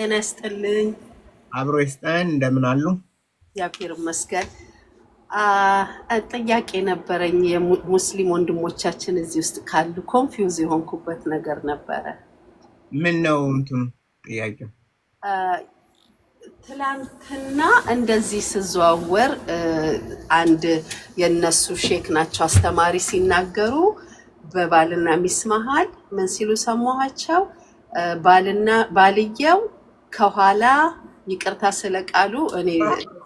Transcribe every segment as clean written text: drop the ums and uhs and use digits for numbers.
ጤና ይስጥልኝ። አብሮ ይስጠን። እንደምን አሉ? እግዚአብሔር ይመስገን። ጥያቄ ነበረኝ። የሙስሊም ወንድሞቻችን እዚህ ውስጥ ካሉ ኮንፊውዝ የሆንኩበት ነገር ነበረ። ምን ነው እንትኑ ጥያቄው? ትላንትና እንደዚህ ስዘዋወር አንድ የነሱ ሼክ ናቸው አስተማሪ ሲናገሩ በባልና ሚስት መሃል ምን ሲሉ ሰማኋቸው? ባልየው ከኋላ ይቅርታ ስለቃሉ እኔ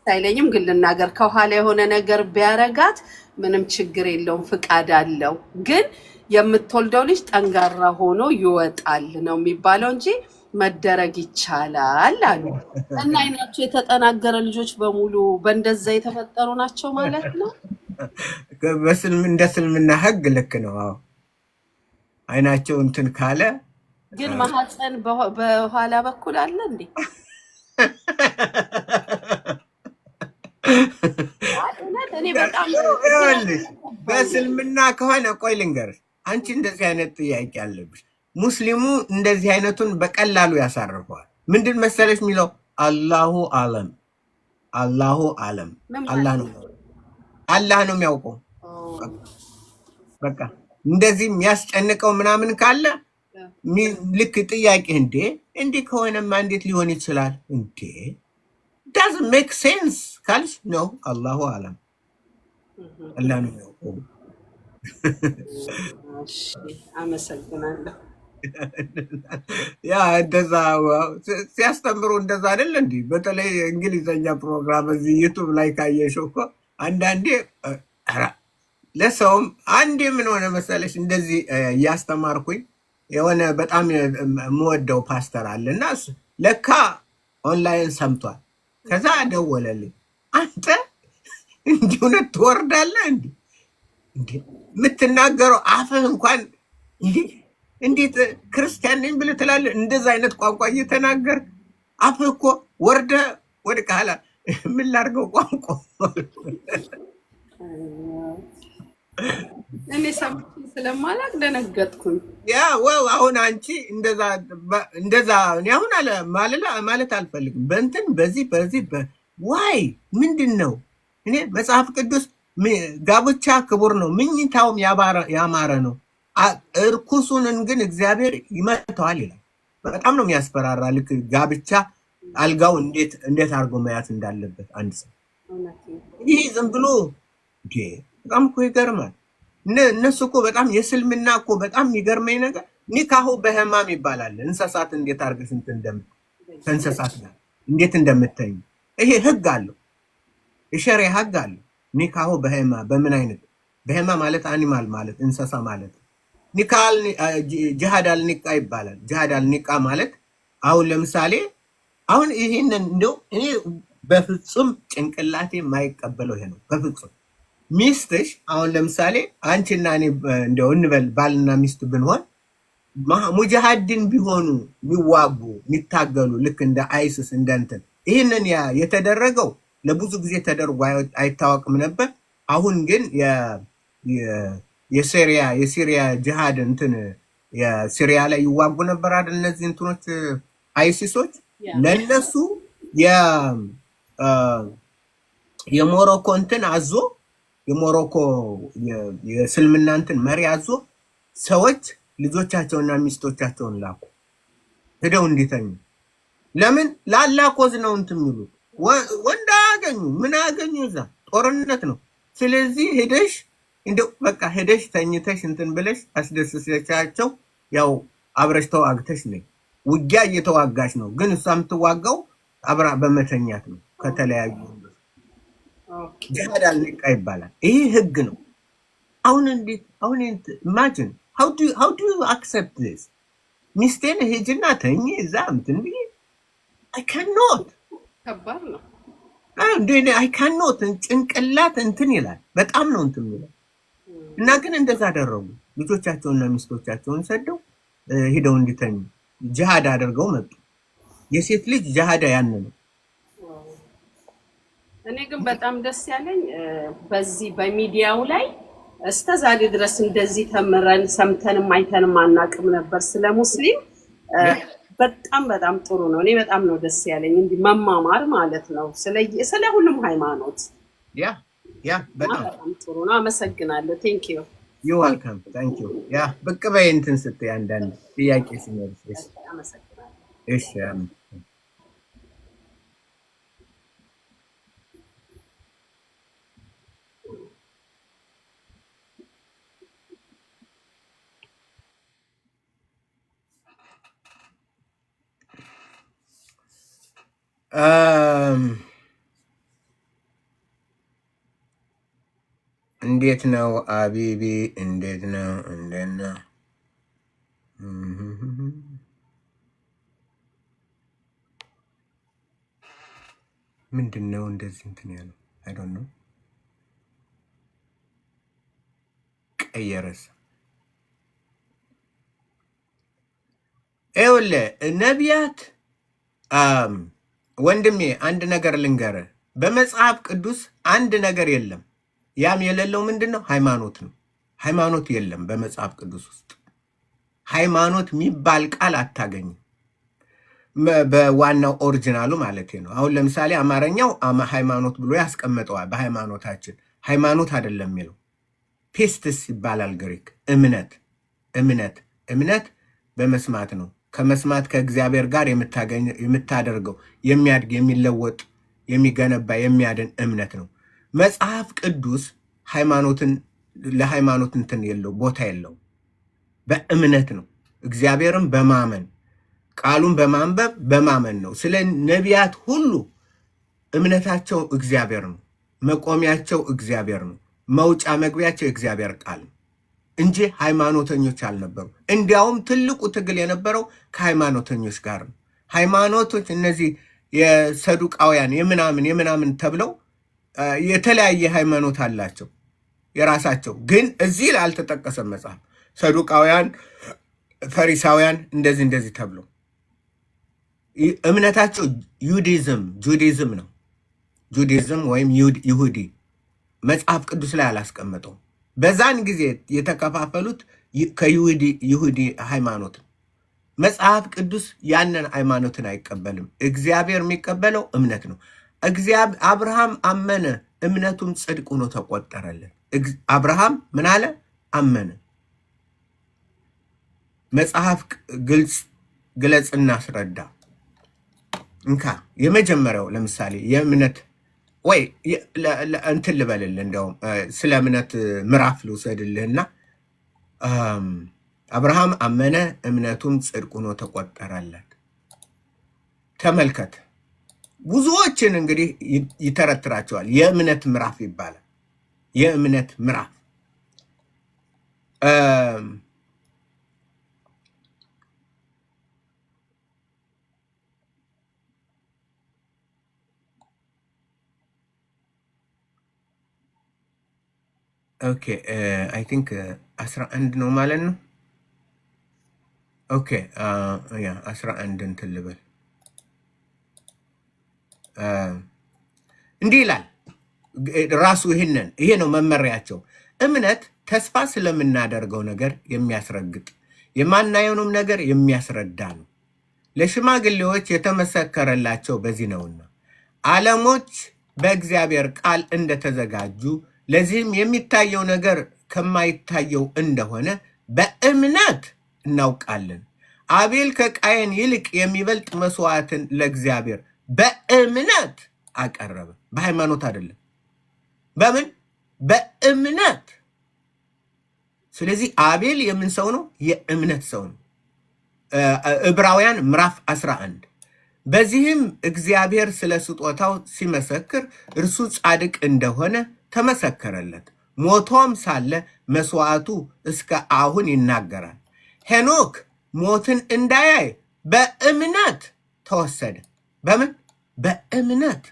ሳይለኝም ግን ልናገር፣ ከኋላ የሆነ ነገር ቢያረጋት ምንም ችግር የለውም ፍቃድ አለው፣ ግን የምትወልደው ልጅ ጠንጋራ ሆኖ ይወጣል ነው የሚባለው እንጂ መደረግ ይቻላል አሉ። እና አይናቸው የተጠናገረ ልጆች በሙሉ በእንደዛ የተፈጠሩ ናቸው ማለት ነው። እንደ እስልምና ህግ ልክ ነው። አዎ አይናቸው እንትን ካለ ግን ማህፀን በኋላ በኩል አለ እንዴ? እኔ በጣም በእስልምና ከሆነ ቆይ ልንገርሽ፣ አንቺ እንደዚህ አይነት ጥያቄ አለብሽ። ሙስሊሙ እንደዚህ አይነቱን በቀላሉ ያሳርፈዋል። ምንድን መሰለሽ የሚለው አላሁ አለም፣ አላሁ አለም፣ አላህ ነው የሚያውቀው። በቃ እንደዚህ የሚያስጨንቀው ምናምን ካለ ልክ ጥያቄ እንዴ ከሆነማ እንዴት ሊሆን ይችላል እንዴ doesn't make sense ካልሽ ነው አላሁ አለም፣ አላህ ነው የሚያውቀው። አመሰግናለሁ። ያ እንደዛ ሲያስተምሩ እንደዛ አይደል እንዴ? በተለይ እንግሊዘኛ ፕሮግራም እዚህ ዩቱብ ላይ ካየሽው እኮ አንዳንዴ ለሰውም አንዴ ምን ሆነ መሰለሽ እንደዚህ እያስተማርኩኝ የሆነ በጣም የምወደው ፓስተር አለ እና ለካ ኦንላይን ሰምቷል። ከዛ ደወለልኝ፣ አንተ እንዲህ እውነት ትወርዳለህ እንዴ የምትናገረው አፍህ እንኳን እንዴት ክርስቲያን ነኝ ብለህ ትላለህ? እንደዛ አይነት ቋንቋ እየተናገር አፍህ እኮ ወድቀሃል። ምን ላድርገው ቋንቋ እኔ ሰምቼ ስለማላቅ ደነገጥኩኝ። አሁን አንቺ እንደዛ እኔ አሁን ማለት አልፈልግም። በእንትን በዚህ ዋይ ምንድን ነው? እኔ መጽሐፍ ቅዱስ ጋብቻ ክቡር ነው፣ ምኝታውም ያማረ ነው፣ እርኩሱንን ግን እግዚአብሔር ይመተዋል ይላል። በጣም ነው የሚያስፈራራ። ልክ ጋብቻ አልጋው እንዴት አድርጎ መያዝ እንዳለበት አንድ ሰው ይህ ዝም ብሎ በጣም እኮ ይገርማል። እነሱ እኮ በጣም የእስልምና እኮ በጣም የሚገርመኝ ነገር ኒካሁ በህማም ይባላል። እንስሳት እንዴት አድርገሽ ከእንስሳት ጋር እንዴት እንደምተኝ ይሄ ህግ አለው፣ የሸሪያ ህግ አለው። ኒካሁ በህማ በምን አይነት በህማ ማለት አኒማል ማለት እንስሳ ማለት ኒካል ጂሃድ አልኒቃ ይባላል። ጂሃድ አልኒቃ ማለት አሁን ለምሳሌ አሁን ይሄንን እንደው እኔ በፍጹም ጭንቅላቴ የማይቀበለው ይሄ ነው በፍጹም። ሚስትሽ አሁን ለምሳሌ አንቺና እኔ እንደው እንበል ባልና ሚስት ብንሆን ሙጃሃድን ቢሆኑ የሚዋጉ የሚታገሉ ልክ እንደ አይሲስ እንደንትን ይህንን የተደረገው ለብዙ ጊዜ ተደርጎ አይታወቅም ነበር። አሁን ግን የሲሪያ ጂሃድ እንትን የሲሪያ ላይ ይዋጉ ነበር አይደል? እነዚህ እንትኖች አይሲሶች ለነሱ የሞሮኮ እንትን አዞ የሞሮኮ የእስልምና እንትን መሪ አዞ ሰዎች ልጆቻቸውና ሚስቶቻቸውን ላኩ ሄደው እንዲተኙ። ለምን? ለአላህ ኮዝ ነው እንትን የሚሉት። ወንድ አያገኙ ምን አያገኙ፣ እዛ ጦርነት ነው። ስለዚህ ሄደሽ እንደው በቃ ሄደሽ ተኝተሽ እንትን ብለሽ አስደስሰሻቸው። ያው አብረሽ ተዋግተሽ ነኝ። ውጊያ እየተዋጋሽ ነው፣ ግን እሷ የምትዋጋው አብራ በመተኛት ነው ከተለያዩ። ጂሃድ አልኒቃ ይባላል። ይሄ ህግ ነው። አሁን እንዴት አሁን ኢማጂን how do you accept this? ሚስቴን ሄጅና ተኝ እዛ እንትን ብዬ I cannot ከባድ ነው። I cannot ጭንቅላት እንትን ይላል። በጣም ነው እንትን ይላል። እና ግን እንደዛ አደረጉ። ልጆቻቸውና ሚስቶቻቸውን ሰደው ሄደው እንዲተኙ ጂሃድ አድርገው መጡ። የሴት ልጅ ጂሃድ ያን ነው። እኔ ግን በጣም ደስ ያለኝ በዚህ በሚዲያው ላይ እስከዛሬ ድረስ እንደዚህ ተምረን ሰምተንም አይተንም አናውቅም ነበር ስለ ሙስሊም በጣም ጥሩ ነው። እኔ በጣም ነው ደስ ያለኝ እንዲህ መማማር ማለት ነው ስለ ሁሉም ሃይማኖት። ያ በጣም ጥሩ ነው። አመሰግናለሁ። ቴንክ ዩ ዩ ዌልካም ታንክ ዩ። ያ ብቅ በይ እንትን ስትይ አንዳንድ ጥያቄ ሲኖርሽ። አመሰግናለሁ። እሺ እንዴት ነው አቢቢ? እንዴት ነው? ምንድን ነው እንደዚህ እንትን ያለው? አይ ዶንት ኖ። ቀየረስ ይኸውልህ ነቢያት ወንድሜ አንድ ነገር ልንገረ፣ በመጽሐፍ ቅዱስ አንድ ነገር የለም። ያም የሌለው ምንድን ነው? ሃይማኖት ነው። ሃይማኖት የለም በመጽሐፍ ቅዱስ ውስጥ። ሃይማኖት የሚባል ቃል አታገኝም በዋናው ኦሪጂናሉ ማለት ነው። አሁን ለምሳሌ አማርኛው ሃይማኖት ብሎ ያስቀመጠዋል። በሃይማኖታችን ሃይማኖት አይደለም የሚለው ፒስትስ ይባላል። ግሪክ እምነት በመስማት ነው። ከመስማት ከእግዚአብሔር ጋር የምታደርገው የሚያድግ የሚለወጥ የሚገነባ የሚያድን እምነት ነው። መጽሐፍ ቅዱስ ለሃይማኖት እንትን የለው ቦታ የለው። በእምነት ነው። እግዚአብሔርን በማመን ቃሉን በማንበብ በማመን ነው። ስለ ነቢያት ሁሉ እምነታቸው እግዚአብሔር ነው። መቆሚያቸው እግዚአብሔር ነው። መውጫ መግቢያቸው የእግዚአብሔር ቃል ነው እንጂ ሃይማኖተኞች አልነበሩ። እንዲያውም ትልቁ ትግል የነበረው ከሃይማኖተኞች ጋር ነው። ሃይማኖቶች እነዚህ የሰዱቃውያን የምናምን ተብለው የተለያየ ሃይማኖት አላቸው የራሳቸው። ግን እዚህ ላይ አልተጠቀሰም መጽሐፍ። ሰዱቃውያን፣ ፈሪሳውያን እንደዚህ ተብለው እምነታቸው ጁዲዝም ነው። ጁዲዝም ወይም ይሁዲ መጽሐፍ ቅዱስ ላይ አላስቀመጠው። በዛን ጊዜ የተከፋፈሉት ከይሁዲ ሃይማኖት። መጽሐፍ ቅዱስ ያንን ሃይማኖትን አይቀበልም። እግዚአብሔር የሚቀበለው እምነት ነው። አብርሃም አመነ፣ እምነቱም ጽድቅ ሆኖ ተቆጠረለት። አብርሃም ምን አለ? አመነ። መጽሐፍ ግለጽ እናስረዳ። እንካ የመጀመሪያው ለምሳሌ የእምነት ወይ እንትን ልበልልህ፣ እንዲያውም ስለ እምነት ምዕራፍ ልውሰድልህና አብርሃም አመነ እምነቱም ጽድቅ ሆኖ ተቆጠረለት። ተመልከት። ብዙዎችን እንግዲህ ይተረትራቸዋል። የእምነት ምዕራፍ ይባላል። የእምነት ምዕራፍ ኦኬ አይ ቲንክ 11 ነው ማለት ነው። ኦኬ ያ 11 እንትን ልበል። እንዲህ ይላል ራሱ። ይሄ ነው መመሪያቸው። እምነት ተስፋ ስለምናደርገው ነገር የሚያስረግጥ የማናየውንም ነገር የሚያስረዳ ነው። ለሽማግሌዎች የተመሰከረላቸው በዚህ ነውና ዓለሞች በእግዚአብሔር ቃል እንደተዘጋጁ ለዚህም የሚታየው ነገር ከማይታየው እንደሆነ በእምነት እናውቃለን። አቤል ከቃየን ይልቅ የሚበልጥ መስዋዕትን ለእግዚአብሔር በእምነት አቀረበ። በሃይማኖት አይደለም። በምን? በእምነት። ስለዚህ አቤል የምን ሰው ነው? የእምነት ሰው ነው። ዕብራውያን ምዕራፍ 11 በዚህም እግዚአብሔር ስለ ስጦታው ሲመሰክር እርሱ ጻድቅ እንደሆነ ተመሰከረለት። ሞቶም ሳለ መስዋዕቱ እስከ አሁን ይናገራል። ሄኖክ ሞትን እንዳያይ በእምነት ተወሰደ። በምን? በእምነት።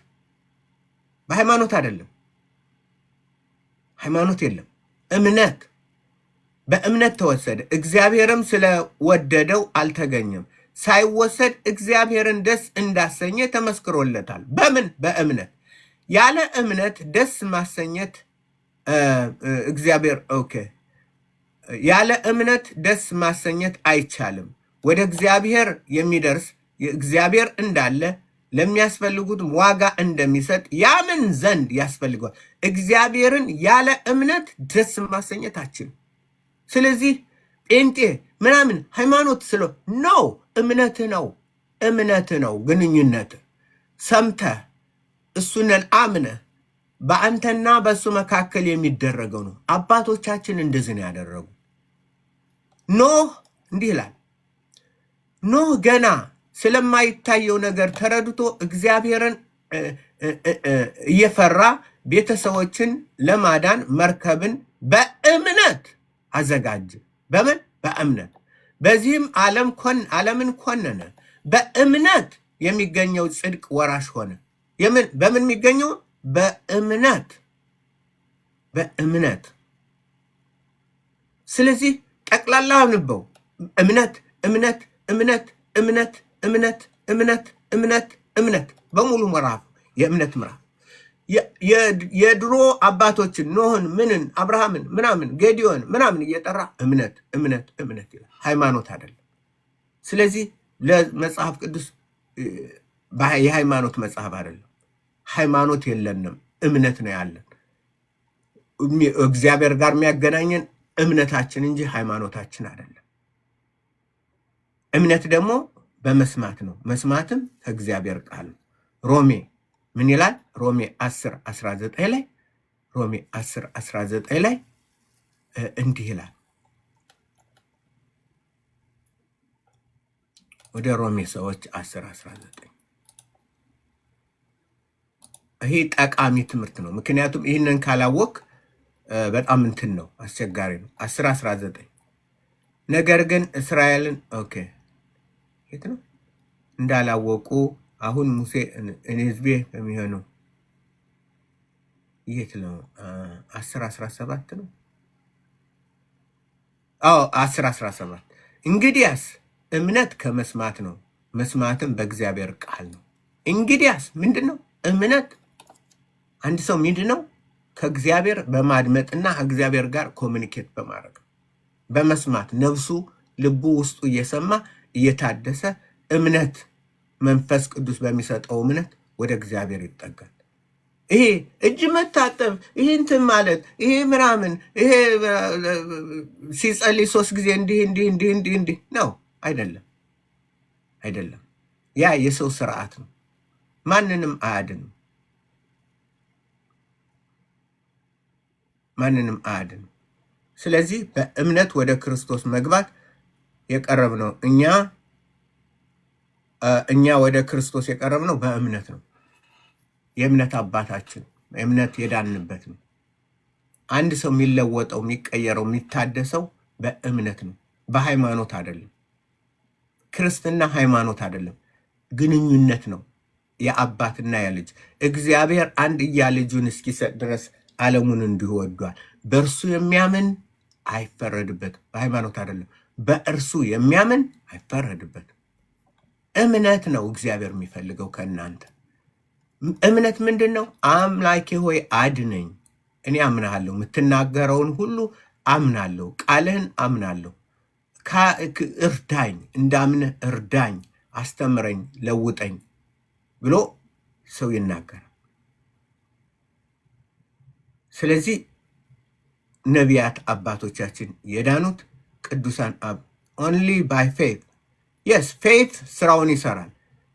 በሃይማኖት አይደለም። ሃይማኖት የለም። እምነት። በእምነት ተወሰደ። እግዚአብሔርም ስለወደደው አልተገኘም። ሳይወሰድ እግዚአብሔርን ደስ እንዳሰኘ ተመስክሮለታል። በምን? በእምነት። ያለ እምነት ደስ ማሰኘት እግዚአብሔር ያለ እምነት ደስ ማሰኘት አይቻልም። ወደ እግዚአብሔር የሚደርስ እግዚአብሔር እንዳለ ለሚያስፈልጉት ዋጋ እንደሚሰጥ ያምን ዘንድ ያስፈልገዋል። እግዚአብሔርን ያለ እምነት ደስ ማሰኘት አትችልም። ስለዚህ ጴንጤ ምናምን ሃይማኖት ስለ ነው እምነት ነው ግንኙነት ሰምተህ እሱንን አምነህ በአንተና በእሱ መካከል የሚደረገው ነው። አባቶቻችን እንደዚህ ነው ያደረጉ። ኖህ እንዲህ ይላል። ኖህ ገና ስለማይታየው ነገር ተረድቶ እግዚአብሔርን እየፈራ ቤተሰቦችን ለማዳን መርከብን በእምነት አዘጋጀ። በምን? በእምነት። በዚህም ዓለምን ኮነነ። በእምነት የሚገኘው ጽድቅ ወራሽ ሆነ። በምን የሚገኘው? በእምነት። ስለዚህ ጠቅላላ አንበው እምነት በሙሉ ምዕራፍ የእምነት ምዕራፍ የድሮ አባቶችን ኖህን ምንን አብርሃምን ምናምን ጌዲዮን ምናምን እየጠራ እምነት ይላል። ሃይማኖት አይደለም። ስለዚህ ለመጽሐፍ ቅዱስ የሃይማኖት መጽሐፍ አይደለም። ሃይማኖት የለንም፣ እምነት ነው ያለን። እግዚአብሔር ጋር የሚያገናኘን እምነታችን እንጂ ሃይማኖታችን አይደለም። እምነት ደግሞ በመስማት ነው፣ መስማትም ከእግዚአብሔር ቃል ነው። ሮሜ ምን ይላል? ሮሜ 10:19 ላይ ሮሜ 10:19 ላይ እንዲህ ይላል። ወደ ሮሜ ሰዎች 10:19 ይሄ ጠቃሚ ትምህርት ነው። ምክንያቱም ይህንን ካላወቅ በጣም እንትን ነው፣ አስቸጋሪ ነው። 10:19 ነገር ግን እስራኤልን የት ነው እንዳላወቁ አሁን ሙሴ እኔ ሕዝቤ የሚሆነው የት ነው? 10:17 ነው። 10:17 እንግዲያስ እምነት ከመስማት ነው፣ መስማትም በእግዚአብሔር ቃል ነው። እንግዲያስ ምንድን ነው እምነት? አንድ ሰው ምንድን ነው? ከእግዚአብሔር በማድመጥና ከእግዚአብሔር ጋር ኮሚኒኬት በማድረግ በመስማት ነፍሱ ልቡ ውስጡ እየሰማ እየታደሰ እምነት መንፈስ ቅዱስ በሚሰጠው እምነት ወደ እግዚአብሔር ይጠጋል። ይሄ እጅ መታጠብ፣ ይሄ እንትን ማለት፣ ይሄ ምናምን፣ ይሄ ሲጸልይ 3 ጊዜ እንዲህ ነው አይደለም። ያ የሰው ስርዓት ነው፣ ማንንም አያድንም። ስለዚህ በእምነት ወደ ክርስቶስ መግባት የቀረብ ነው። እኛ ወደ ክርስቶስ የቀረብ ነው በእምነት ነው። የእምነት አባታችን እምነት የዳንበት ነው። አንድ ሰው የሚለወጠው የሚቀየረው የሚታደሰው በእምነት ነው፣ በሃይማኖት አይደለም። ክርስትና ሃይማኖት አይደለም፣ ግንኙነት ነው። የአባትና የልጅ እግዚአብሔር አንድያ ልጁን እስኪሰጥ ድረስ ዓለሙን እንዲሁ ወዷል። በእርሱ የሚያምን አይፈረድበትም። በሃይማኖት አይደለም፣ በእርሱ የሚያምን አይፈረድበትም። እምነት ነው እግዚአብሔር የሚፈልገው ከእናንተ። እምነት ምንድን ነው? አምላኬ ሆይ አድነኝ፣ እኔ አምናለሁ፣ የምትናገረውን ሁሉ አምናለሁ፣ ቃልህን አምናለሁ፣ እርዳኝ፣ እንዳምንህ እርዳኝ፣ አስተምረኝ፣ ለውጠኝ ብሎ ሰው ይናገራል። ስለዚህ ነቢያት አባቶቻችን የዳኑት ቅዱሳን ኦንሊ ባይ ፌት። የስ ፌት ስራውን ይሰራል።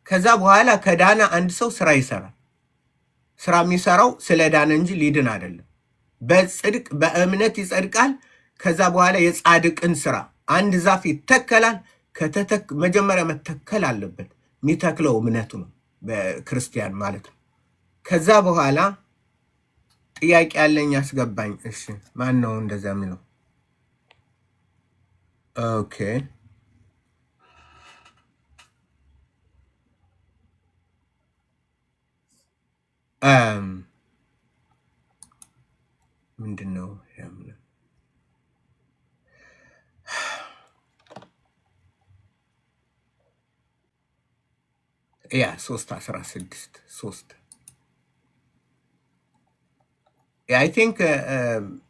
ከዛ በኋላ ከዳነ አንድ ሰው ስራ ይሰራል። ስራ የሚሰራው ስለ ዳነ እንጂ ሊድን አይደለም። በጽድቅ በእምነት ይጸድቃል። ከዛ በኋላ የጻድቅን ስራ አንድ ዛፍ ይተከላል። መጀመሪያ መተከል አለበት። የሚተክለው እምነቱ ነው፣ በክርስቲያን ማለት ነው። ከዛ በኋላ ጥያቄ ያለኝ አስገባኝ። እሺ ማን ነው እንደዛ የሚለው? ኦኬ ምንድን ነው ያ 3:16 አይ ቲንክ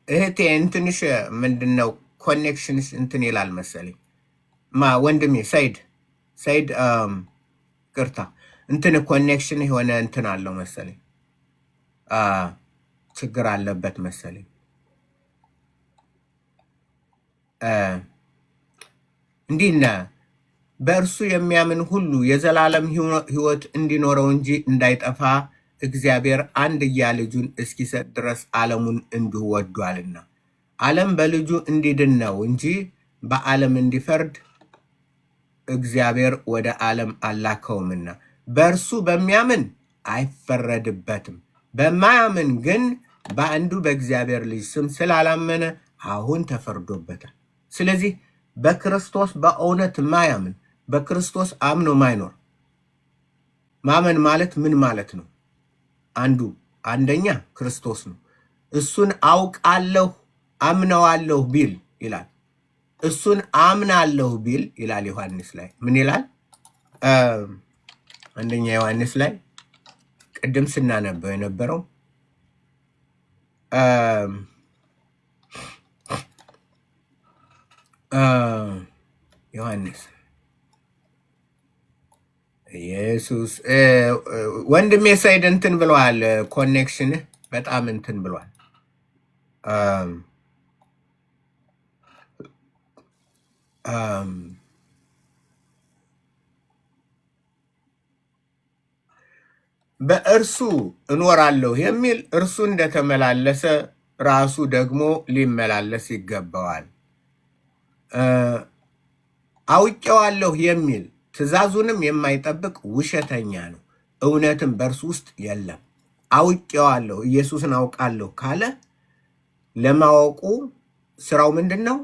እህቴ እንትንሽ ምንድን ነው ኮኔክሽንሽ እንትን ይላል መሰለኝ። ወንድሜ ሰይድ ቅርታ እንትን ኮኔክሽን የሆነ እንትን አለው መሰለኝ ችግር አለበት መሰለኝ። እንዲህና በእርሱ የሚያምን ሁሉ የዘላለም ሕይወት እንዲኖረው እንጂ እንዳይጠፋ እግዚአብሔር አንድያ ልጁን እስኪሰጥ ድረስ ዓለሙን እንዲሁ ወዷልና። ዓለም በልጁ እንዲድን ነው እንጂ በዓለም እንዲፈርድ እግዚአብሔር ወደ ዓለም አላከውምና። በእርሱ በሚያምን አይፈረድበትም። በማያምን ግን በአንዱ በእግዚአብሔር ልጅ ስም ስላላመነ አሁን ተፈርዶበታል። ስለዚህ በክርስቶስ በእውነት ማያምን በክርስቶስ አምኖ ማይኖር ማመን ማለት ምን ማለት ነው? አንደኛ ክርስቶስ ነው። እሱን አውቃለሁ አምነዋለሁ ቢል ይላል። እሱን አምናለሁ ቢል ይላል ዮሐንስ ላይ ምን ይላል? አንደኛ ዮሐንስ ላይ ቅድም ስናነበው የነበረው ዮሐንስ ኢየሱስ ወንድሜ ሰይድ እንትን ብለዋል። ኮኔክሽን በጣም እንትን ብሏል። በእርሱ እኖራለሁ የሚል እርሱ እንደተመላለሰ ራሱ ደግሞ ሊመላለስ ይገባዋል። አውቄዋለሁ የሚል ትእዛዙንም የማይጠብቅ ውሸተኛ ነው፣ እውነትም በእርሱ ውስጥ የለም። አውቄዋለሁ ኢየሱስን አውቃለሁ ካለ ለማወቁ ስራው ምንድን ነው?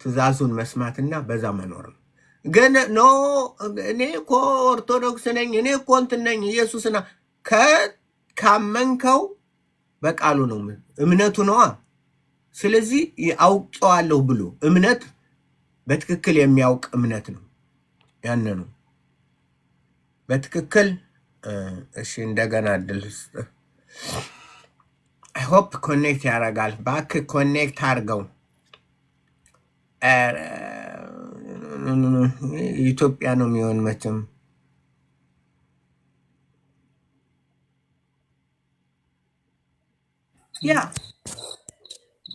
ትእዛዙን መስማትና በዛ መኖር ነው። ግን ኖ እኔ እኮ ኦርቶዶክስ ነኝ፣ እኔ እኮ እንትን ነኝ፣ ኢየሱስና ካመንከው በቃሉ ነው፣ እምነቱ ነዋ። ስለዚህ አውቄዋለሁ ብሎ እምነት በትክክል የሚያውቅ እምነት ነው። ያን ነው በትክክል። እሺ እንደገና እድል ስጥ። አይ ሆፕ ኮኔክት ያደርጋል። ባክ ኮኔክት አድርገው። ኢትዮጵያ ነው የሚሆን መቼም። ያ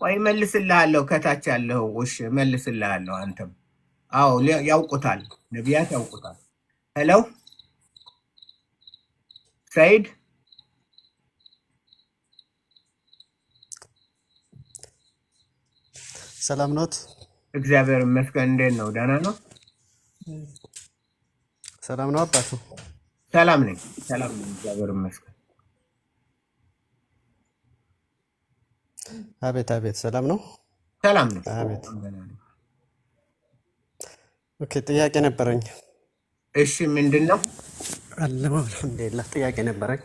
ወይ መልስልሃለሁ፣ ከታች ያለው እሺ መልስልሃለሁ። አንተም አዎ ያውቁታል፣ ነቢያት ያውቁታል። ሄሎ ሰይድ ሰላም ኖት? እግዚአብሔር ይመስገን። እንዴት ነው? ደህና ነው? ሰላም ነው አባቱ? ሰላም ነኝ፣ እግዚአብሔር ይመስገን። አቤት አቤት፣ ሰላም ነው? ሰላም ነው። አቤት። ኦኬ፣ ጥያቄ ነበረኝ። እሺ ምንድን ነው? አለሁ አልሐምዱሊላህ። ጥያቄ ነበረኝ።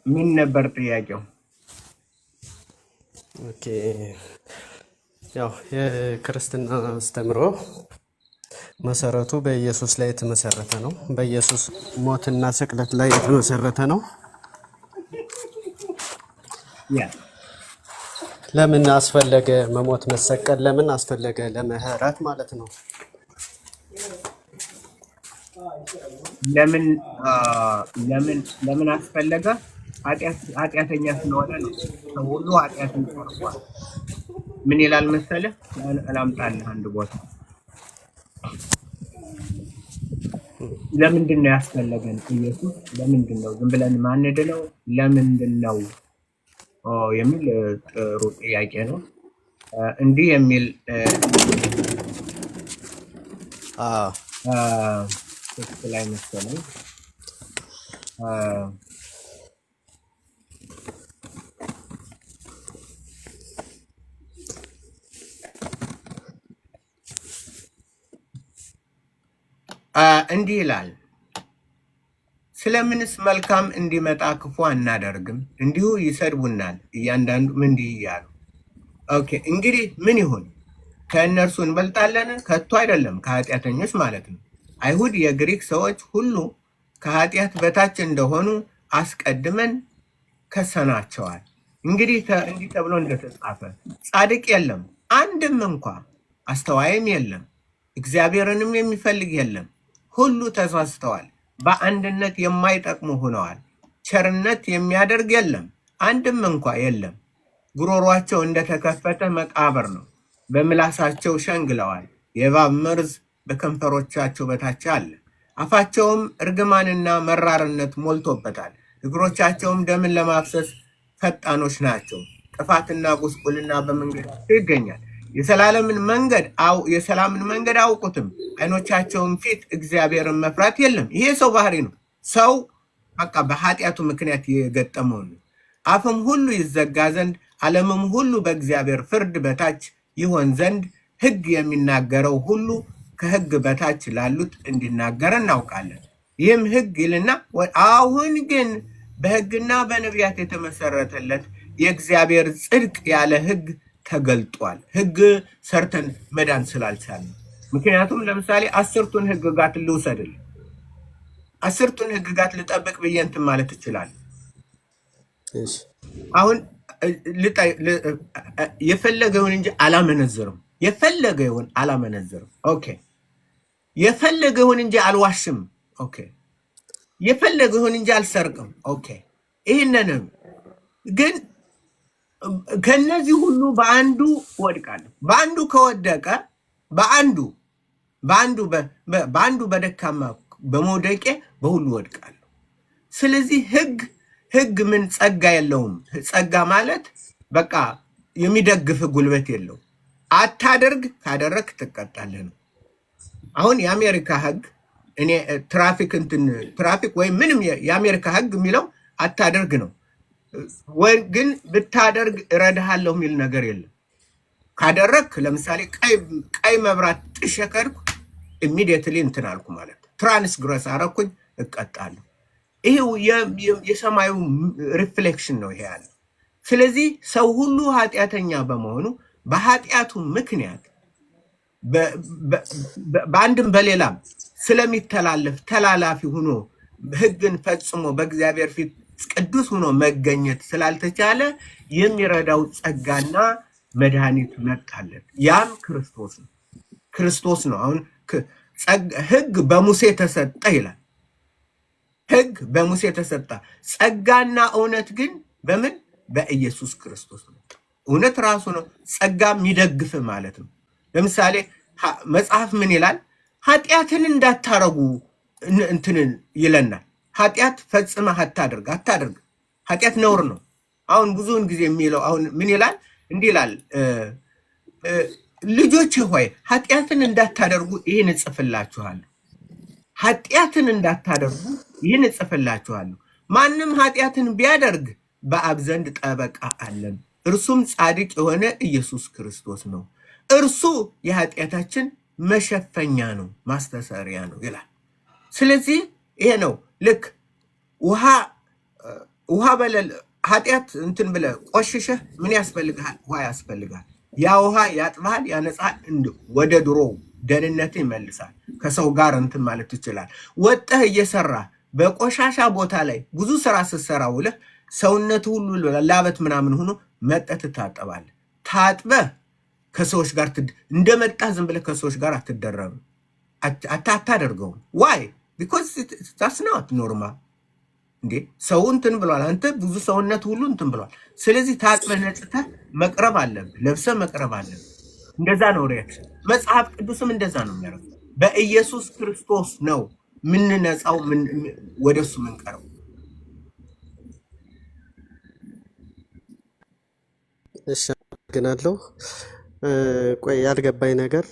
ምን ነበር ጥያቄው? ኦኬ፣ ያው የክርስትና አስተምሮ መሰረቱ በኢየሱስ ላይ የተመሰረተ ነው። በኢየሱስ ሞትና ስቅለት ላይ የተመሰረተ ነው። ያ ለምን አስፈለገ መሞት መሰቀል? ለምን አስፈለገ? ለምህረት ማለት ነው። ለምን አስፈለገ? ኃጢአተኛ ስለሆነ ነው። ሰው ሁሉ ኃጢአትን ሰርቷል። ምን ይላል መሰለህ? አላምጣልህ አንድ ቦታ። ለምንድን ነው ያስፈለገን ኢየሱስ? ለምንድን ነው ዝም ብለን ማንድነው? ለምንድን ነው የሚል ጥሩ ጥያቄ ነው። እንዲህ የሚል ትክክል አይመስለኝም። እንዲህ ይላል፣ ስለምንስ መልካም እንዲመጣ ክፉ አናደርግም? እንዲሁ ይሰድቡናል፣ እያንዳንዱም እንዲህ እያሉ። ኦኬ እንግዲህ ምን ይሁን? ከእነርሱ እንበልጣለን? ከቶ አይደለም፣ ከኃጢአተኞች ማለት ነው። አይሁድ የግሪክ ሰዎች ሁሉ ከኃጢአት በታች እንደሆኑ አስቀድመን ከሰናቸዋል። እንግዲህ እንዲህ ተብሎ እንደተጻፈ ጻድቅ የለም አንድም እንኳ፣ አስተዋይም የለም፣ እግዚአብሔርንም የሚፈልግ የለም። ሁሉ ተሳስተዋል፣ በአንድነት የማይጠቅሙ ሆነዋል። ቸርነት የሚያደርግ የለም፣ አንድም እንኳ የለም። ጉሮሯቸው እንደተከፈተ መቃብር ነው፣ በምላሳቸው ሸንግለዋል። የእባብ መርዝ በከንፈሮቻቸው በታች አለ። አፋቸውም እርግማንና መራርነት ሞልቶበታል። እግሮቻቸውም ደምን ለማፍሰስ ፈጣኖች ናቸው። ጥፋትና ጉስቁልና በመንገዳቸው ይገኛል። የሰላምን መንገድ አውቁትም። ዓይኖቻቸውም ፊት እግዚአብሔርን መፍራት የለም። ይሄ ሰው ባህሪ ነው። ሰው በቃ በኃጢአቱ ምክንያት የገጠመው ነው። አፍም ሁሉ ይዘጋ ዘንድ ዓለምም ሁሉ በእግዚአብሔር ፍርድ በታች ይሆን ዘንድ ሕግ የሚናገረው ሁሉ ከሕግ በታች ላሉት እንዲናገር እናውቃለን። ይህም ሕግ ይልና አሁን ግን በሕግና በነቢያት የተመሰረተለት የእግዚአብሔር ጽድቅ ያለ ሕግ ተገልጧል። ሕግ ሰርተን መዳን ስላልቻለ። ምክንያቱም ለምሳሌ 10ቱን ሕግጋት ልውሰድል፣ 10ቱን ሕግጋት ልጠብቅ ብዬ እንትን ማለት ይችላል። አሁን የፈለገውን እንጂ አላመነዝርም። የፈለገውን አላመነዝርም። ኦኬ። የፈለገውን እንጂ አልዋሽም። ኦኬ። የፈለገውን እንጂ አልሰርቅም። ኦኬ። ይህንንም ግን ከነዚህ ሁሉ በአንዱ ወድቃለሁ። በአንዱ ከወደቀ በአንዱ በደካማ በመውደቄ በሁሉ ወድቃለሁ። ስለዚህ ሕግ ምን ጸጋ የለውም። ጸጋ ማለት በቃ የሚደግፍ ጉልበት የለው። አታደርግ፣ ካደረግ ትቀጣለህ ነው። አሁን የአሜሪካ ሕግ እኔ ትራፊክ ወይም ምንም የአሜሪካ ሕግ የሚለው አታደርግ ነው። ወይ ግን ብታደርግ እረዳሃለሁ የሚል ነገር የለም። ካደረግ ለምሳሌ ቀይ መብራት ጥሼ ከሄድኩ ኢሚዲየትሊ እንትን አልኩ ማለት ትራንስግረስ አረኩኝ፣ እቀጣለሁ። ይሄ የሰማዩ ሪፍሌክሽን ነው ይሄ ያለ። ስለዚህ ሰው ሁሉ ኃጢአተኛ በመሆኑ በኃጢአቱ ምክንያት በአንድም በሌላም ስለሚተላለፍ ተላላፊ ሆኖ ሕግን ፈጽሞ በእግዚአብሔር ፊት ቅዱስ ሆኖ መገኘት ስላልተቻለ የሚረዳው ጸጋና መድኃኒት መጣለት። ያም ክርስቶስ ነው። አሁን ሕግ በሙሴ ተሰጠ ይላል። ሕግ በሙሴ ተሰጠ፣ ጸጋና እውነት ግን በምን? በኢየሱስ ክርስቶስ ነው። እውነት ራሱ ነው፣ ጸጋ የሚደግፍ ማለት ነው። ለምሳሌ መጽሐፍ ምን ይላል? ኃጢአትን እንዳታረጉ እንትንን ይለናል። ኃጢአት ፈጽመህ አታደርግ። ኃጢአት ነውር ነው። አሁን ብዙውን ጊዜ የሚለው አሁን ምን ይላል? እንዲህ ይላል፣ ልጆች ሆይ ኃጢአትን እንዳታደርጉ ይህን እጽፍላችኋለሁ። ኃጢአትን እንዳታደርጉ ይህን እጽፍላችኋለሁ። ማንም ኃጢአትን ቢያደርግ በአብ ዘንድ ጠበቃ አለን፣ እርሱም ጻድቅ የሆነ ኢየሱስ ክርስቶስ ነው። እርሱ የኃጢአታችን መሸፈኛ ነው፣ ማስተሰሪያ ነው ይላል። ስለዚህ ይሄ ነው ልክ ውሃ በለል ኃጢአት እንትን ብለህ ቆሽሸህ ምን ያስፈልግሃል? ውሃ ያስፈልጋል። ያ ውሃ ያጥብሃል፣ ያነጻል፣ ወደ ድሮ ደህንነት ይመልሳል። ከሰው ጋር እንትን ማለት ትችላል። ወጠህ እየሰራ በቆሻሻ ቦታ ላይ ብዙ ስራ ስትሰራ ውለህ ሰውነት ሁሉ ላበት ምናምን ሆኖ መጠህ ትታጠባለህ። ታጥበህ ከሰዎች ጋር እንደመጣህ ዝም ብለህ ከሰዎች ጋር አትደረብም፣ አታደርገውም። ዋይ ቢኮዝ ታስ ናት ኖርማል። እንዴ ሰው እንትን ብሏል፣ አንተ ብዙ ሰውነት ሁሉ እንትን ብሏል። ስለዚህ ታጥበህ ነጽተህ መቅረብ አለብህ፣ ለብሰህ መቅረብ አለብህ። እንደዛ ነው ሪያክሽን። መጽሐፍ ቅዱስም እንደዛ ነው የሚያደርገው። በኢየሱስ ክርስቶስ ነው ምንነጻው፣ ወደሱ ምንቀረው። እሺ አመሰግናለሁ። ቆይ ያልገባኝ ነገር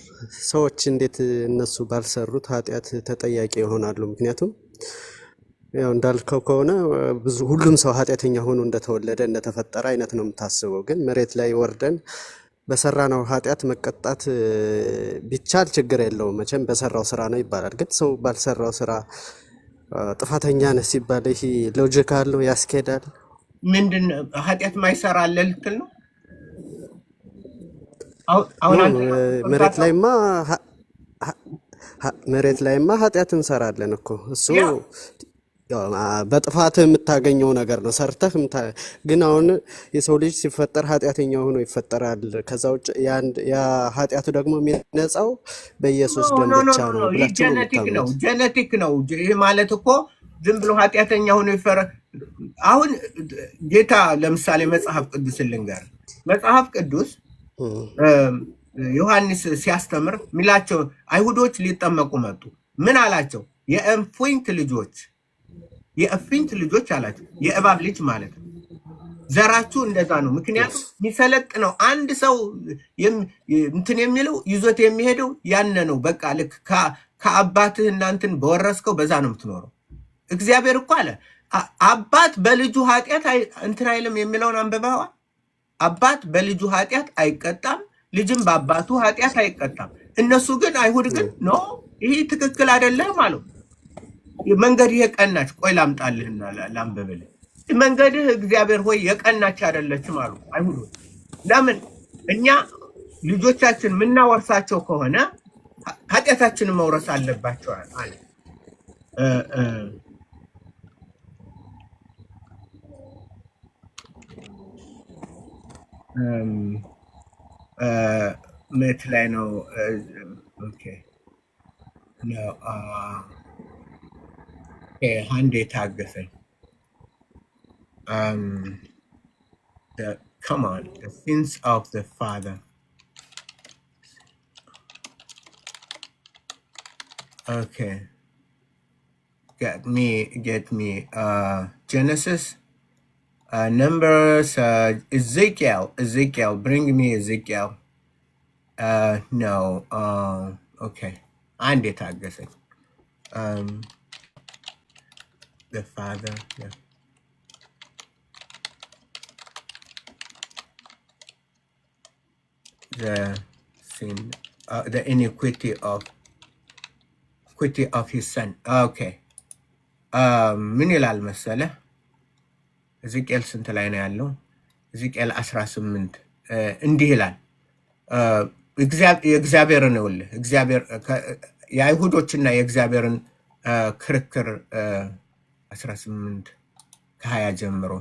ሰዎች እንዴት እነሱ ባልሰሩት ኃጢአት ተጠያቂ ይሆናሉ? ምክንያቱም ያው እንዳልከው ከሆነ ሁሉም ሰው ኃጢአተኛ ሆኖ እንደተወለደ እንደተፈጠረ አይነት ነው የምታስበው። ግን መሬት ላይ ወርደን በሰራነው ኃጢአት መቀጣት ቢቻል ችግር የለውም፣ መቼም በሰራው ስራ ነው ይባላል። ግን ሰው ባልሰራው ስራ ጥፋተኛ ነህ ሲባል ይሄ ሎጂካል ነው? ያስኬዳል? ምንድን ኃጢአት ማይሰራ አለ ልትል ነው? መሬት ላይማ ኃጢአት እንሰራለን እኮ እሱ በጥፋት የምታገኘው ነገር ነው ሰርተህ ግን አሁን የሰው ልጅ ሲፈጠር ኃጢአተኛ ሆኖ ይፈጠራል። ከዛ ውጭ ያ ኃጢአቱ ደግሞ የሚነጻው በኢየሱስ ደም ብቻ ነው ብላችሁ ነው የምታምኑት? ጄኔቲክ ነው። ይሄ ማለት እኮ ዝም ብሎ ኃጢአተኛ ሆኖ አሁን ጌታ ለምሳሌ መጽሐፍ ቅዱስ ልንገር። መጽሐፍ ቅዱስ ዮሐንስ ሲያስተምር ሚላቸው አይሁዶች ሊጠመቁ መጡ። ምን አላቸው? የእንፉኝት ልጆች አላቸው። የእባብ ልጅ ማለት ነው። ዘራችሁ እንደዛ ነው። ምክንያቱም የሚሰለጥነው አንድ ሰው እንትን የሚለው ይዞት የሚሄደው ያነ ነው። በቃ ልክ ከአባትህ እናንትን በወረስከው በዛ ነው የምትኖረው። እግዚአብሔር እኮ አለ አባት በልጁ ኃጢአት እንትን አይልም የሚለውን አንብበዋል። አባት በልጁ ኃጢአት አይቀጣም፣ ልጅም በአባቱ ኃጢአት አይቀጣም። እነሱ ግን አይሁድ ግን ኖ ይሄ ትክክል አይደለም አሉ። መንገድህ የቀናች ቆይ ላምጣልህና ላንብብልህ። መንገድህ እግዚአብሔር ሆይ የቀናች አይደለችም አሉ አይሁዶች። ለምን? እኛ ልጆቻችን የምናወርሳቸው ከሆነ ኃጢአታችንን መውረስ አለባቸው አለ። ምት ላይ ነው። ኦኬ ነው አንዴ ታገሰኝ። Come on, the sins of the father. Okay, get me Genesis, Numbers, Ezekiel, bring me Ezekiel. No, okay, and it the father, yeah. The sin, the iniquity of his son. Okay. ምን ይላል መሰለህ? ሕዝቅኤል ስንት ላይ ነው ያለው? ሕዝቅኤል 18 እንዲህ ይላል። የእግዚአብሔርን ይኸውልህ እግዚአብሔር የአይሁዶችና የእግዚአብሔርን ክርክር 18 ከ20 ጀምሮ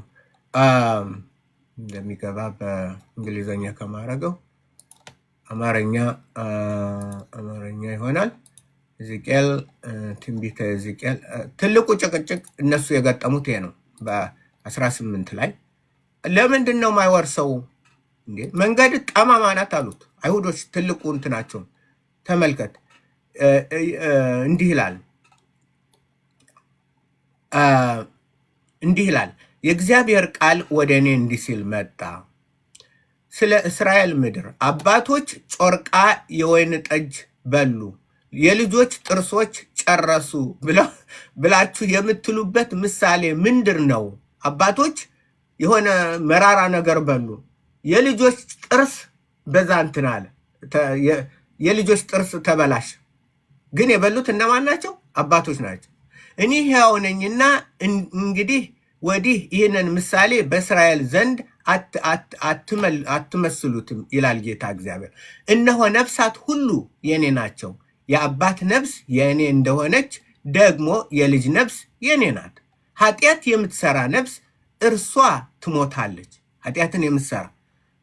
እንደሚገባ በእንግሊዘኛ ከማረገው አማርኛ ይሆናል። ሕዝቅኤል ትንቢተ ሕዝቅኤል ትልቁ ጭቅጭቅ እነሱ የገጠሙት ይሄ ነው። በ18 ላይ ለምንድን ነው የማይወርሰው እንዴ? መንገድ ጠማማ ናት አሉት አይሁዶች። ትልቁ እንትናቸው ተመልከት። እንዲህ ይላል የእግዚአብሔር ቃል ወደ እኔ እንዲህ ሲል መጣ። ስለ እስራኤል ምድር አባቶች ጮርቃ የወይን ጠጅ በሉ፣ የልጆች ጥርሶች ጨረሱ ብላችሁ የምትሉበት ምሳሌ ምንድር ነው? አባቶች የሆነ መራራ ነገር በሉ፣ የልጆች ጥርስ በዛ እንትን አለ፣ የልጆች ጥርስ ተበላሽ። ግን የበሉት እነማን ናቸው? አባቶች ናቸው። እኔ ሕያው ነኝና እንግዲህ ወዲህ ይህንን ምሳሌ በእስራኤል ዘንድ አትመስሉትም ይላል ጌታ እግዚአብሔር። እነሆ ነፍሳት ሁሉ የኔ ናቸው፣ የአባት ነፍስ የእኔ እንደሆነች ደግሞ የልጅ ነፍስ የኔ ናት። ኃጢአት የምትሰራ ነፍስ እርሷ ትሞታለች። ኃጢአትን የምትሰራ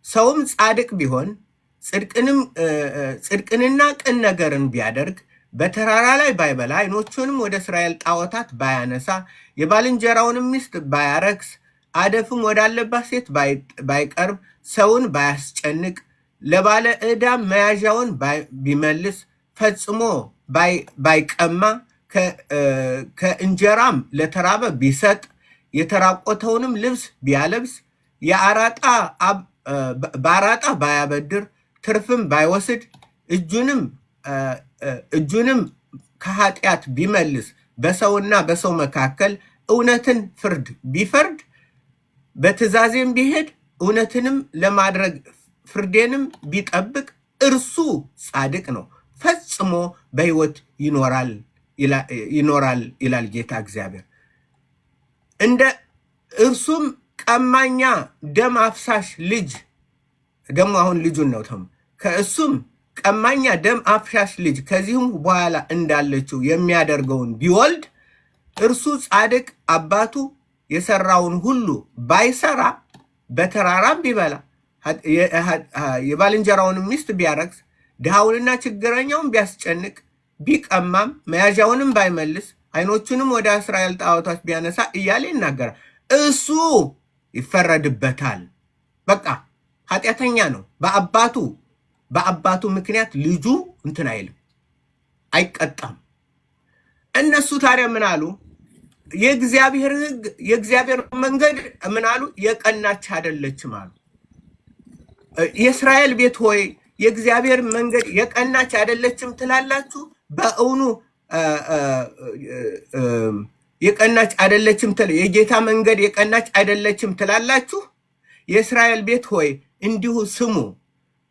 ሰውም ጻድቅ ቢሆን ጽድቅንና ቅን ነገርን ቢያደርግ በተራራ ላይ ባይበላ ዓይኖቹንም ወደ እስራኤል ጣዖታት ባያነሳ የባልንጀራውንም ሚስት ባያረክስ አደፍም ወዳለባት ሴት ባይቀርብ ሰውን ባያስጨንቅ ለባለ ዕዳም መያዣውን ቢመልስ ፈጽሞ ባይቀማ ከእንጀራም ለተራበ ቢሰጥ የተራቆተውንም ልብስ ቢያለብስ በአራጣ ባያበድር ትርፍም ባይወስድ እጁንም ከኃጢአት ቢመልስ በሰውና በሰው መካከል እውነትን ፍርድ ቢፈርድ በትእዛዜም ቢሄድ እውነትንም ለማድረግ ፍርዴንም ቢጠብቅ እርሱ ጻድቅ ነው፣ ፈጽሞ በሕይወት ይኖራል ይላል ጌታ እግዚአብሔር። እንደ እርሱም ቀማኛ ደም አፍሳሽ ልጅ ደግሞ አሁን ልጁን ነው ከእሱም ቀማኛ ደም አፍሳሽ ልጅ ከዚህም በኋላ እንዳለችው የሚያደርገውን ቢወልድ እርሱ ጻድቅ አባቱ የሰራውን ሁሉ ባይሰራ በተራራም ቢበላ የባልንጀራውን ሚስት ቢያረክስ ድሃውንና ችግረኛውን ቢያስጨንቅ ቢቀማም መያዣውንም ባይመልስ ዓይኖቹንም ወደ እስራኤል ጣዖታት ቢያነሳ እያለ ይናገራል። እሱ ይፈረድበታል። በቃ ኃጢአተኛ ነው። በአባቱ ምክንያት ልጁ እንትን አይልም፣ አይቀጣም። እነሱ ታዲያ ምን አሉ? የእግዚአብሔር ሕግ የእግዚአብሔር መንገድ ምን አሉ? የቀናች አይደለችም አሉ። የእስራኤል ቤት ሆይ የእግዚአብሔር መንገድ የቀናች አይደለችም ትላላችሁ? በእውኑ የቀናች አይደለችም የጌታ መንገድ የቀናች አይደለችም ትላላችሁ? የእስራኤል ቤት ሆይ እንዲሁ ስሙ፣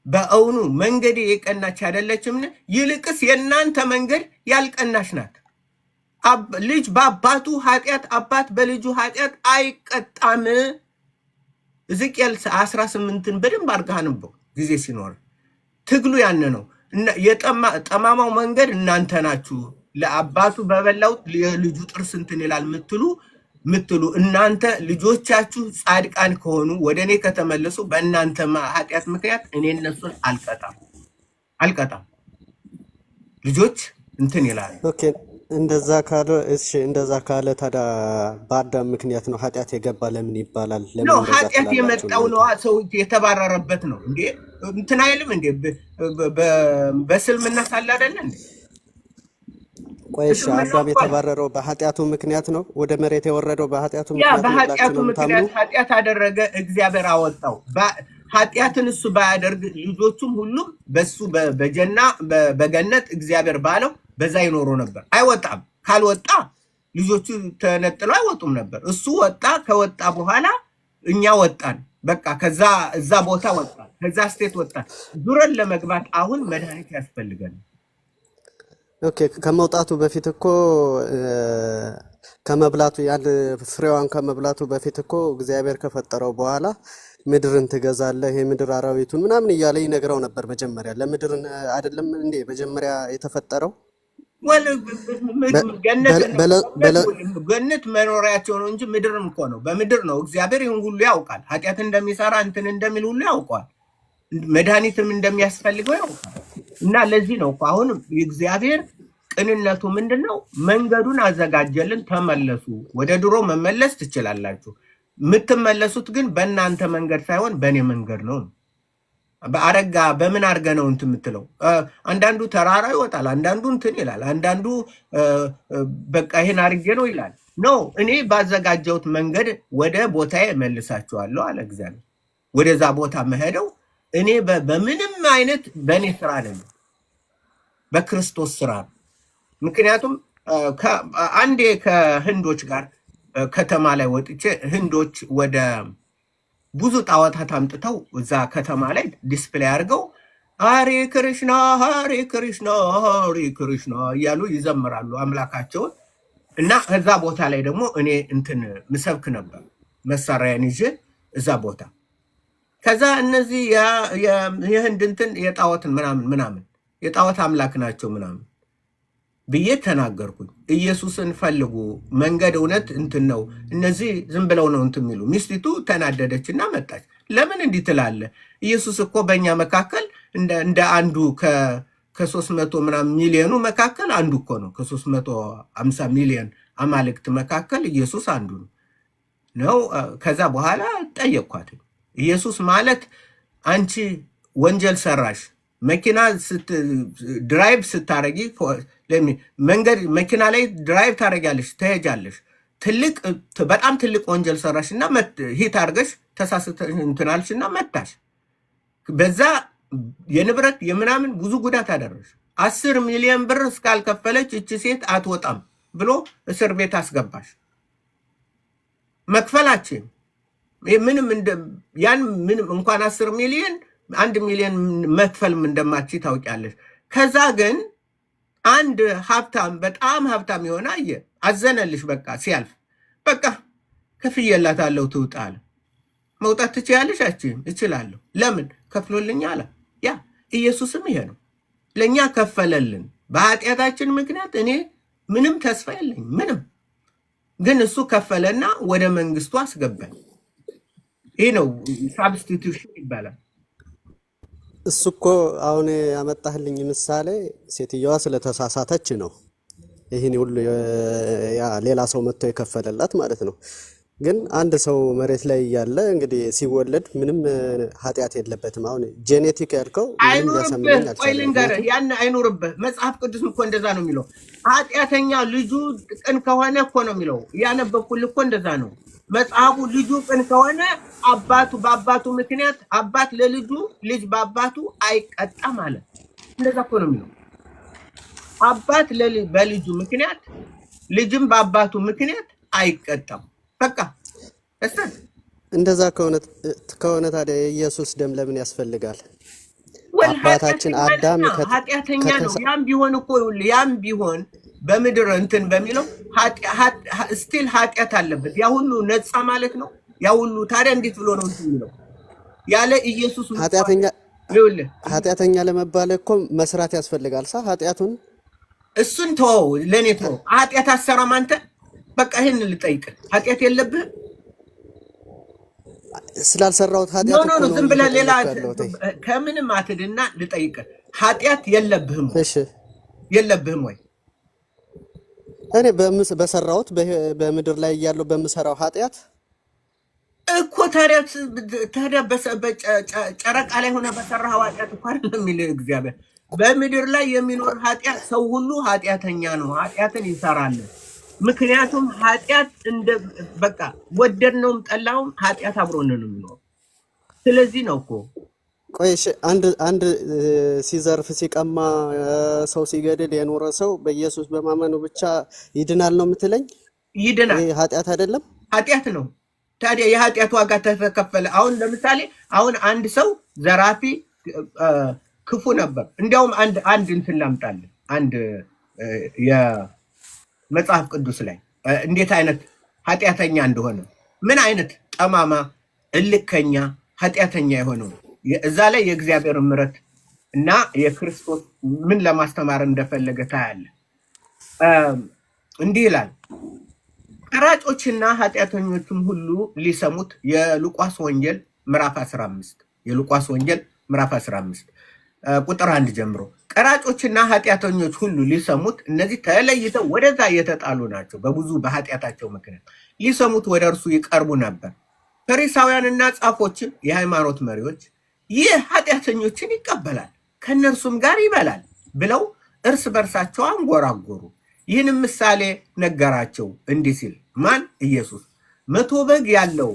በእውኑ መንገድ የቀናች አይደለችም? ይልቅስ የእናንተ መንገድ ያልቀናች ናት። ልጅ በአባቱ ኃጢአት አባት በልጁ ኃጢአት አይቀጣም። ሕዝቅኤል 18ን በደንብ አድርገህ አንብበው ጊዜ ሲኖር። ትግሉ ያን ነው። ጠማማው መንገድ እናንተ ናችሁ። ለአባቱ በበላው የልጁ ጥርስ እንትን ይላል ምትሉ እናንተ ልጆቻችሁ ጻድቃን ከሆኑ ወደ እኔ ከተመለሱ በእናንተ ኃጢአት ምክንያት እኔ እነሱን አልቀጣም። ልጆች እንትን ይላል። ኦኬ እንደዛ ካለ ታዲያ በአዳም ምክንያት ነው ኃጢአት የገባ ለምን ይባላል? ነው ኃጢአት የመጣው ነው። ሰው የተባረረበት ነው እንዴ? እንትን አይልም እንዴ? በስልምና ሳለ አይደለ እንዴ? ቆይሽ አዳም የተባረረው በኃጢአቱ ምክንያት ነው። ወደ መሬት የወረደው በኃጢአቱ ምክንያት ነው። በኃጢአቱ ምክንያት ኃጢአት አደረገ፣ እግዚአብሔር አወጣው። ኃጢአትን እሱ ባያደርግ ልጆቹም ሁሉም በሱ በገነት እግዚአብሔር ባለው በዛ ይኖሩ ነበር። አይወጣም። ካልወጣ ልጆቹ ተነጥለው አይወጡም ነበር። እሱ ወጣ። ከወጣ በኋላ እኛ ወጣን። በቃ ከዛ እዛ ቦታ ወጣን፣ ከዛ ስቴት ወጣን። ዙረን ለመግባት አሁን መድኃኒት ያስፈልገን። ኦኬ ከመውጣቱ በፊት እኮ ከመብላቱ ፍሬዋን ከመብላቱ በፊት እኮ እግዚአብሔር ከፈጠረው በኋላ ምድርን ትገዛለህ የምድር አራዊቱን ምናምን እያለ ይነግረው ነበር። መጀመሪያ ለምድር አይደለም እንዴ መጀመሪያ የተፈጠረው? ገነት መኖሪያቸው ነው እንጂ ምድርም እኮ ነው። በምድር ነው እግዚአብሔር ይሁን ሁሉ ያውቃል። ኃጢአት እንደሚሰራ እንትን እንደሚል ሁሉ ያውቃል። መድኃኒትም እንደሚያስፈልገው ያውቃል። እና ለዚህ ነው እኮ አሁን የእግዚአብሔር ቅንነቱ ምንድነው? መንገዱን አዘጋጀልን። ተመለሱ። ወደ ድሮ መመለስ ትችላላችሁ። የምትመለሱት ግን በእናንተ መንገድ ሳይሆን በእኔ መንገድ ነው። በአረጋ በምን አድርገህ ነው እንትን የምትለው? አንዳንዱ ተራራ ይወጣል፣ አንዳንዱ እንትን ይላል፣ አንዳንዱ በቃ ይሄን አድርጌ ነው ይላል። ኖ እኔ ባዘጋጀሁት መንገድ ወደ ቦታዬ እመልሳችኋለሁ አለ እግዚአብሔር። ወደዛ ቦታ መሄደው እኔ በምንም አይነት በእኔ ስራ አይደለም፣ በክርስቶስ ስራ ነው። ምክንያቱም አንዴ ከህንዶች ጋር ከተማ ላይ ወጥቼ ህንዶች ወደ ብዙ ጣዖታት አምጥተው እዛ ከተማ ላይ ዲስፕሌይ አድርገው ሃሬ ክሪሽና ሃሬ ክሪሽና ሃሬ ክሪሽና እያሉ ይዘምራሉ አምላካቸውን። እና እዛ ቦታ ላይ ደግሞ እኔ እንትን ምሰብክ ነበር መሳሪያን ይዤ እዛ ቦታ። ከዛ እነዚህ የህንድ እንትን የጣዖትን ምናምን የጣዖት አምላክ ናቸው ምናምን ብዬ ተናገርኩኝ። ኢየሱስን ፈልጉ፣ መንገድ እውነት እንትን ነው፣ እነዚህ ዝም ብለው ነው እንትን የሚሉ። ሚስቲቱ ተናደደችና መጣች። ለምን እንዲህ ትላለህ? ኢየሱስ እኮ በእኛ መካከል እንደ አንዱ ከ300 ምናምን ሚሊዮኑ መካከል አንዱ እኮ ነው። ከ350 ሚሊዮን አማልክት መካከል ኢየሱስ አንዱ ነው። ከዛ በኋላ ጠየቅኳት። ኢየሱስ ማለት አንቺ ወንጀል ሰራሽ መኪና ድራይቭ ስታረጊ መንገድ መኪና ላይ ድራይቭ ታደረጊያለሽ፣ ትሄጃለሽ። በጣም ትልቅ ወንጀል ሰራሽ እና ሂት አድርገሽ ተሳስተሽ እንትናልሽ እና መታሽ። በዛ የንብረት የምናምን ብዙ ጉዳት አደረሽ። 10 ሚሊዮን ብር እስካልከፈለች እቺ ሴት አትወጣም ብሎ እስር ቤት አስገባሽ። መክፈላችን ምንም እንኳን 10 ሚሊዮን 1 ሚሊዮን መክፈልም እንደማትች ታውቂያለሽ። ከዛ ግን አንድ ሀብታም በጣም ሀብታም የሆነ አዘነልሽ። በቃ ሲያልፍ በቃ ከፍዬላታለሁ ትውጣል። መውጣት ትችያለሽ? እችላለሁ። ለምን? ከፍሎልኝ አለ። ያ ኢየሱስም ይሄ ነው፣ ለእኛ ከፈለልን። በኃጢአታችን ምክንያት እኔ ምንም ተስፋ የለኝ ምንም። ግን እሱ ከፈለና ወደ መንግስቱ አስገባል። ይሄ ነው ሳብስቲቱሽን ይባላል። እሱ እኮ አሁን ያመጣህልኝ ምሳሌ ሴትየዋ ስለተሳሳተች ነው ይህን ሁሉ ሌላ ሰው መጥቶ የከፈለላት ማለት ነው። ግን አንድ ሰው መሬት ላይ ያለ እንግዲህ ሲወለድ ምንም ኃጢአት የለበትም። አሁን ጄኔቲክ ያልከው ምንም ሊያሳምነኝ አልቻለም። ያን አይኖርብህ። መጽሐፍ ቅዱስ እኮ እንደዛ ነው የሚለው። ኃጢአተኛ ልጁ ቅን ከሆነ እኮ ነው የሚለው። ያነበብኩልህ እኮ እንደዛ ነው መጽሐፉ። ልጁ ቅን ከሆነ አባቱ በአባቱ ምክንያት አባት ለልጁ ልጅ በአባቱ አይቀጣም አለ። እንደዛ እኮ ነው የሚለው። አባት በልጁ ምክንያት ልጅም በአባቱ ምክንያት አይቀጣም። በቃ እንደዛ ከሆነ ታዲያ የኢየሱስ ደም ለምን ያስፈልጋል? አባታችን አዳም ኃጢአተኛ ነው። ያም ቢሆን እኮ ያም ቢሆን በምድር እንትን በሚለው ስቲል ኃጢአት አለበት። ያ ሁሉ ነፃ ማለት ነው። ያ ሁሉ ታዲያ እንዴት ብሎ ነው እንትን የሚለው? ያለ ኢየሱስ ኃጢአተኛ ለመባል እኮ መስራት ያስፈልጋል። ኃጢአቱን እሱን ተወው፣ ለኔ ተወው። ኃጢአት አሰራም አንተ። በቃ ይሄን ልጠይቅ፣ ኃጢአት የለብህም? ስላልሰራሁት ኃጢአት እኮ ነው። ዝም ብለህ ሌላ ከምንም አትድና ልጠይቅ፣ ኃጢአት የለብህም? እሺ፣ የለብህም ወይ? እኔ በሰራሁት በምድር ላይ ያለው በምሰራው ኃጢአት እኮ ታዲያ ጨረቃ ላይ ሆነ በሰራው ኃጢአት እኮ አይደለም የሚልህ እግዚአብሔር። በምድር ላይ የሚኖር ኃጢአት ሰው ሁሉ ኃጢአተኛ ነው፣ ኃጢአትን ይሰራል። ምክንያቱም ኃጢአት እንደ በቃ ወደድነውም ጠላውም ኃጢአት አብሮን ነው የሚኖር። ስለዚህ ነው እኮ ቆይ እሺ፣ አንድ ሲዘርፍ ሲቀማ ሰው ሲገድል የኖረ ሰው በኢየሱስ በማመኑ ብቻ ይድናል ነው የምትለኝ? ይድናል። ይሄ ኃጢአት አይደለም? ኃጢአት ነው። ታዲያ የኃጢአት ዋጋ ተከፈለ። አሁን ለምሳሌ አንድ ሰው ዘራፊ ክፉ ነበር። እንዲያውም አንድ እንትን ላምጣልህ። አንድ የመጽሐፍ ቅዱስ ላይ እንዴት አይነት ኃጢአተኛ እንደሆነ ምን አይነት ጠማማ እልከኛ ኃጢአተኛ የሆነው እዛ ላይ የእግዚአብሔር ምሕረት እና የክርስቶስ ምን ለማስተማር እንደፈለገ ታያለህ። እንዲህ ይላል፣ ቀራጮችና ኃጢአተኞችም ሁሉ ሊሰሙት። የሉቃስ ወንጌል ምዕራፍ 15 የሉቃስ ወንጌል ምዕራፍ 15 ቁጥር 1 ጀምሮ ቀራጮችና ኃጢአተኞች ሁሉ ሊሰሙት፣ እነዚህ ተለይተው ወደዛ የተጣሉ ናቸው። በብዙ በኃጢአታቸው ምክንያት ሊሰሙት ወደ እርሱ ይቀርቡ ነበር። ፈሪሳውያንና ጻፎችም የሃይማኖት መሪዎች ይህ ኃጢአተኞችን ይቀበላል ከእነርሱም ጋር ይበላል ብለው እርስ በርሳቸው አንጎራጎሩ። ይህንም ምሳሌ ነገራቸው እንዲህ ሲል፣ ማን? ኢየሱስ 100 በግ ያለው